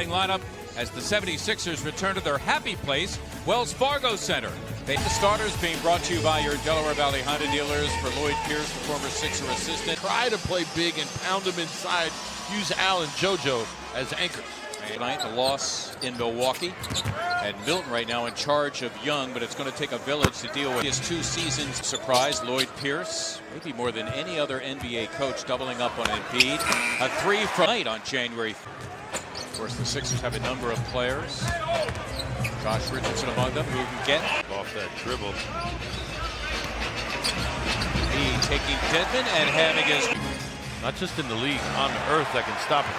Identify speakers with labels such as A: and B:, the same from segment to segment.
A: Lineup as the 76ers return to their happy place, Wells Fargo Center. The starters being brought to you by your Delaware Valley Honda dealers. For Lloyd Pierce, the former Sixer assistant.
B: Try to play big and pound them inside. Use Al and JoJo as anchors.
A: Tonight, the loss in Milwaukee. And Milton right now in charge of Young, but it's going to take a village to deal with his 2 seasons. Surprise, Lloyd Pierce, maybe more than any other NBA coach, doubling up on Embiid. A 3 from night on January. Of course, the Sixers have a number of players. Josh Richardson among them, who can get
B: off that dribble.
A: He taking Dedmon and having his...
B: Not just in the league, on the earth that can stop it.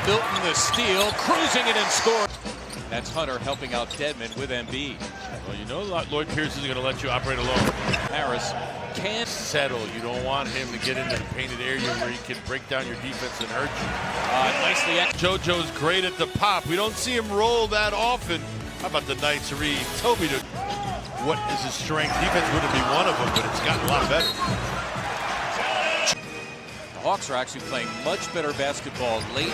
A: Milton the steal, cruising it and scoring. That's Hunter helping out Dedmon with Embiid.
B: Well, you know Lloyd Pierce isn't going to let you operate alone.
A: Harris can't
B: settle. You don't want him to get into the painted area where he can break down your defense and hurt you.
A: Nicely.
B: JoJo's great at the pop. We don't see him roll that often. How about the nice read? Toby, what is his strength? Defense wouldn't be one of them, but it's gotten a lot better.
A: The Hawks are actually playing much better basketball late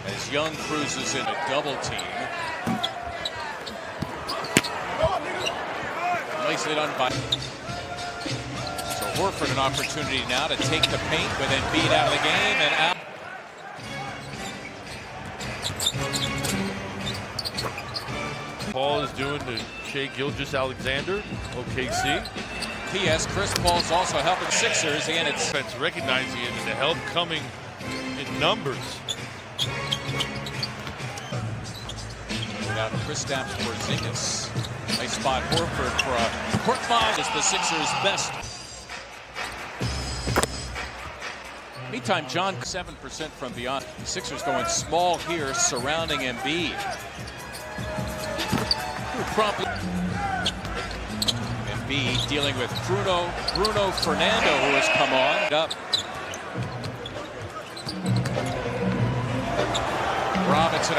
A: as Young cruises in a double team. Nicely done by... So Horford an opportunity now to take the paint with Embiid out of the game and out.
B: Paul is doing to Shai Gilgeous-Alexander, OKC.
A: P.S. Chris Paul's also helping Sixers, and it's
B: recognizing it and the help coming in numbers.
A: Without Kristaps Porzingis, nice spot Horford for a court ball. Is the Sixers' best. Meantime, John 7% from beyond. The Sixers going small here, surrounding Embiid. Promptly. Embiid dealing with Bruno Fernando, who has come on. Up. Robinson,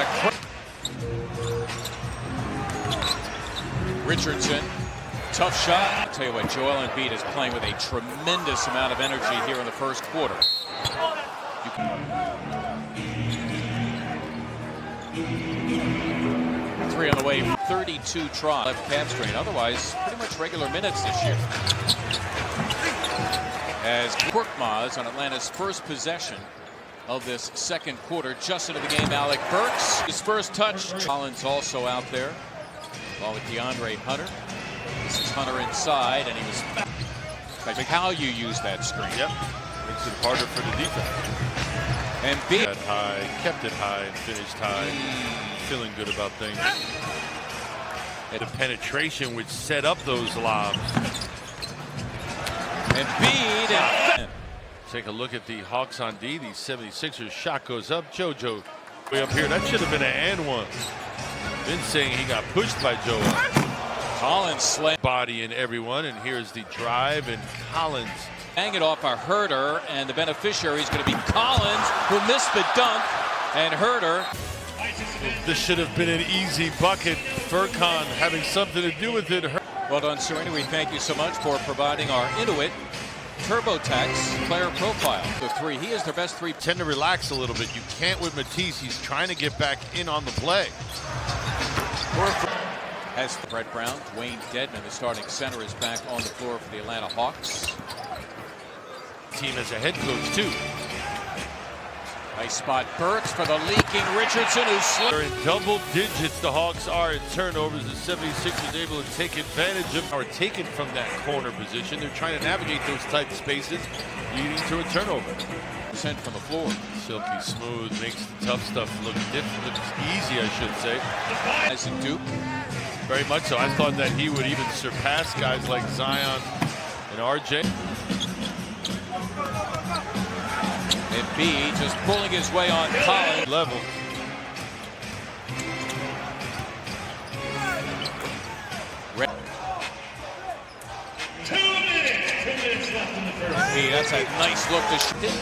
A: Richardson, tough shot. I'll tell you what, Joel Embiid is playing with a tremendous amount of energy here in the first quarter. Three on the way, 32 tries. Left calf strain, otherwise pretty much regular minutes this year. As Korkmaz on Atlanta's first possession of this second quarter, just into the game, Alec Burks. His first touch. Collins also out there, along with DeAndre Hunter. This is Hunter inside, and he was... How you use that screen.
B: Yep, makes it harder for the defense.
A: And
B: got high, kept it high, and finished high. Feeling good about things. The penetration which set up those lobs.
A: Embiid.
B: Take a look at the Hawks on D. The 76ers shot goes up. JoJo way up here. That should have been an and one. Been saying he got pushed by Joel.
A: Collins slammed
B: body in everyone, and here's the drive, and Collins
A: hang it off a Herder, and the beneficiary is going to be Collins, who missed the dunk, and Herder.
B: This should have been an easy bucket. Furkan having something to do with it.
A: Well done, Serena. We thank you so much for providing our Intuit TurboTax player profile. The 3, he is their best 3.
B: Tend to relax a little bit. You can't with Matisse. He's trying to get back in on the play.
A: As Brett Brown, Dwayne Dedmon, the starting center, is back on the floor for the Atlanta Hawks.
B: Team as a head coach too.
A: Nice spot, Burks for the leaking Richardson, who's
B: they're in double digits. The Hawks are in turnovers. The 76ers able to take advantage of, or taken from that corner position. They're trying to navigate those tight spaces, leading to a turnover.
A: Sent from the floor.
B: Silky smooth, makes the tough stuff look different, looks easy, I should say.
A: As in Duke.
B: Very much so. I thought that he would even surpass guys like Zion and RJ.
A: Embiid just pulling his way on Collins.
B: Level.
A: Hey, that's a nice look to shoot it.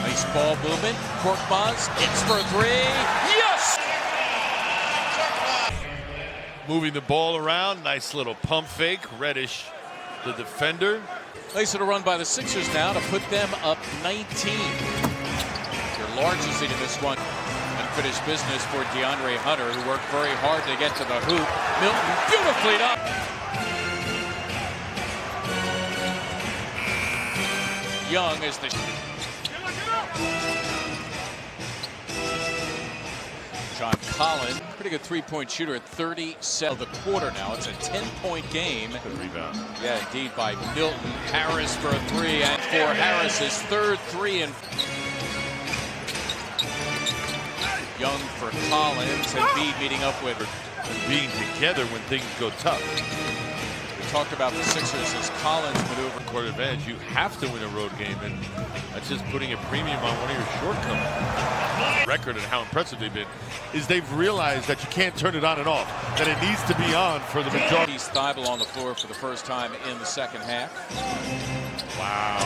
A: Nice ball movement. Korkmaz, it's for 3. Yes!
B: Moving the ball around. Nice little pump fake. Reddish, the defender.
A: Nice little run by the Sixers now to put them up 19. Your largest lead in this one. Unfinished business for DeAndre Hunter, who worked very hard to get to the hoop. Milton beautifully done. Young is the John Collins, pretty good three-point shooter at 37 of the quarter now. It's a 10-point game.
B: Good rebound.
A: Yeah, indeed, by Milton. Harris for a three, and for Harris's third three. And Young for Collins, and Embiid meeting up with
B: Being together when things go tough.
A: We talked about the Sixers as Collins maneuver.
B: Court advantage, you have to win a road game, and that's just putting a premium on one of your shortcomings. Record and how impressive they've been is they've realized that you can't turn it on and off, that it needs to be on for the majority.
A: He's Thibault on the floor for the first time in the second half.
B: Wow.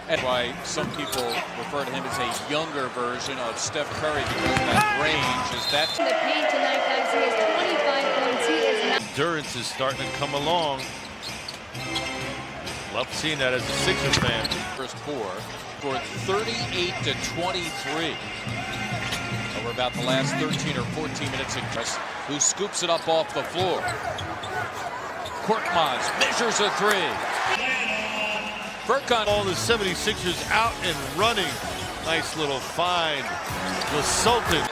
A: And why some people refer to him as a younger version of Steph Curry because of that range. Is that
C: The paint tonight, guys. He has 25 points. He is not.
B: Endurance is starting to come along. Love seeing that as a Sixers fan.
A: first four for 38 to 23. Over about the last 13 or 14 minutes of just who scoops it up off the floor. Korkmaz measures a three. Burkon.
B: All the 76ers out and running. Nice little find. The Sultan.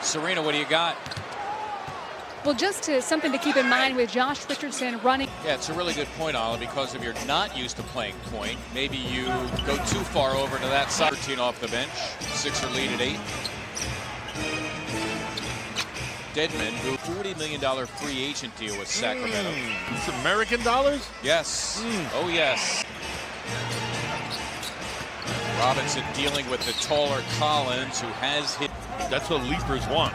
A: Serena, what do you got?
C: Well, just something to keep in mind with Josh Richardson running.
A: Yeah, it's a really good point, Olive, because if you're not used to playing point, maybe you go too far over to that side. 13 off the bench. Sixer lead at 8. Dedmon, who $40 million free agent deal with Sacramento.
B: It's American dollars?
A: Yes. Oh, yes. Robinson dealing with the taller Collins, who has hit.
B: That's what leapers want.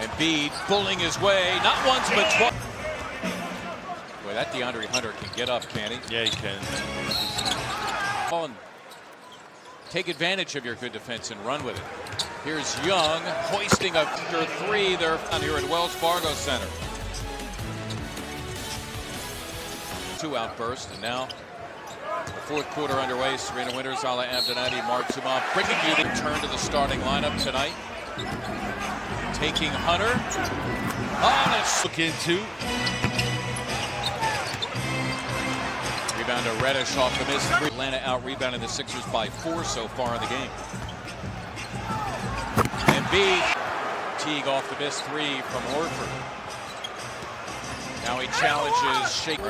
A: Embiid pulling his way, not once but twice. Boy, that DeAndre Hunter can get up, can he?
B: Yeah, he can.
A: Take advantage of your good defense and run with it. Here's Young hoisting a three. They're down here at Wells Fargo Center. Two outbursts, and now the fourth quarter underway. Serena Winters, Ala Abdenati, Mark Zuma bringing you the return to the starting lineup tonight. Taking Hunter.
B: Look into.
A: Rebound to Reddish off the miss. Atlanta out rebounding the Sixers by 4 so far in the game. Embiid. Teague off the miss three from Horford. Now he challenges Shake.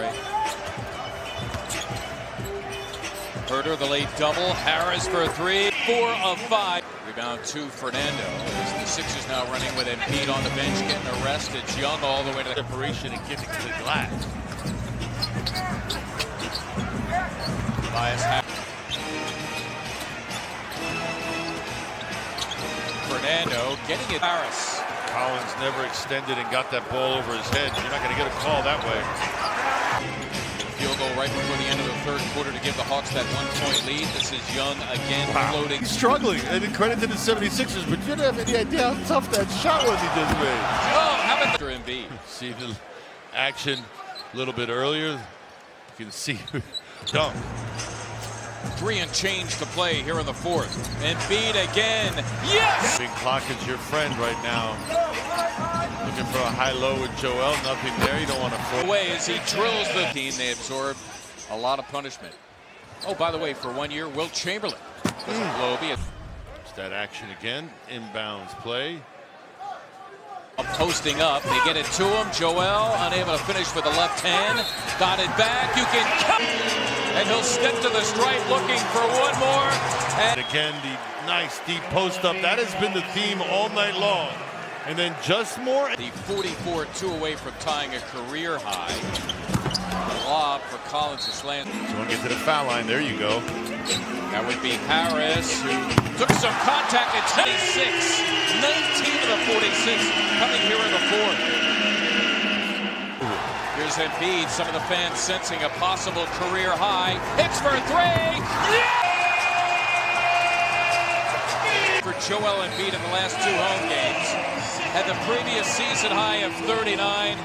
A: Herter, the late double. Harris for a three. 4 of 5. Rebound to Fernando. As the Sixers now running with Embiid on the bench, getting arrested. Young all the way to the
B: Separation and getting to the glass.
A: Fernando getting it. Harris.
B: Collins never extended and got that ball over his head. You're not going to get a call that way.
A: Field goal right before the end of the third quarter to give the Hawks that 1-point lead. This is Young again floating.
B: He's struggling, and credit to the 76ers, but you don't have any idea how tough that shot was he just made.
A: Oh, how about Embiid?
B: See the action a little bit earlier. You can see dunk.
A: 3 and change to play here in the fourth. Embiid again. Yes!
B: Big clock is your friend right now. Looking for a high-low with Joel. Nothing there. You don't want to fall
A: away as he drills the team. They absorb a lot of punishment. Oh, by the way, for 1 year, Wilt Chamberlain was a Globe.
B: It's that action again. Inbounds play.
A: Posting up. They get it to him. Joel unable to finish with the left hand. Got it back. You can cut. And he'll step to the stripe looking for one more.
B: And again, the nice deep post up. That has been the theme all night long. And then just more.
A: The 44-2 away from tying a career high. Lob for Collins to slant.
B: So we'll get to the foul line. There you go.
A: That would be Harris, who took some contact at 26. 19 of the 46 coming here in the fourth. Here's Embiid. Some of the fans sensing a possible career high. Hits for 3. Yeah! For Joel Embiid in the last 2 home games. Had the previous season high of 39.